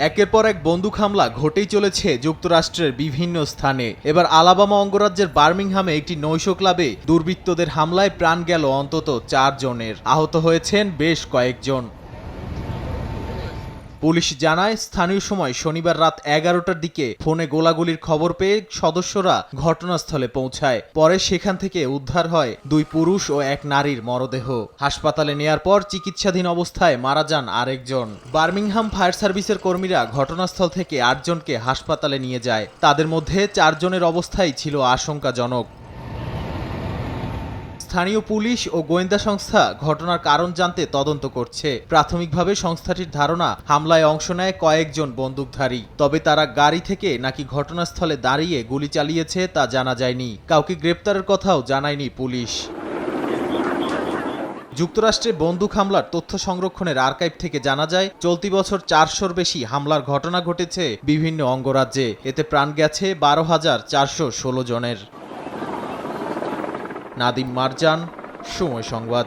একের পর এক বন্দুক হামলা ঘটেই চলেছে যুক্তরাষ্ট্রের বিভিন্ন স্থানে। এবার আলাবামা অঙ্গরাজ্যের বার্মিংহামে একটি নৈশ ক্লাবে দুর্বৃত্তদের হামলায় প্রাণ গেল অন্তত 4 জনের, আহত হয়েছেন বেশ কয়েকজন। পুলিশ জানায়, স্থানীয় সময় শনিবার রাত 11টার দিকে ফোনে গোলাগুলির খবর পেয়ে সদস্যরা ঘটনাস্থলে পৌঁছায়। পরে সেখান থেকে উদ্ধার হয় 2 পুরুষ ও 1 নারীর মরদেহ। হাসপাতালে নেয়ার পর চিকিৎসাধীন অবস্থায় মারা যান আরেকজন। বার্মিংহাম ফায়ার সার্ভিসের কর্মীরা ঘটনাস্থল থেকে 8 জনকে হাসপাতালে নিয়ে যায়। তাদের মধ্যে 4 জনের অবস্থাই ছিল আশঙ্কাজনক। স্থানীয় পুলিশ ও গোয়েন্দা সংস্থা ঘটনার কারণ জানতে তদন্ত করছে। প্রাথমিকভাবে সংস্থাটির ধারণা, হামলায় অংশ নেয় কয়েকজন বন্দুকধারী। তবে তারা গাড়ি থেকে নাকি ঘটনাস্থলে দাঁড়িয়ে গুলি চালিয়েছে তা জানা যায়নি। কাউকে গ্রেপ্তারের কথাও জানায়নি পুলিশ। যুক্তরাষ্ট্রে বন্দুক হামলার তথ্য সংরক্ষণের আর্কাইভ থেকে জানা যায়, চলতি বছর 400-র বেশি হামলার ঘটনা ঘটেছে বিভিন্ন অঙ্গরাজ্যে। এতে প্রাণ গেছে 12,416 জনের। নাদিম মারজান, সময় সংবাদ।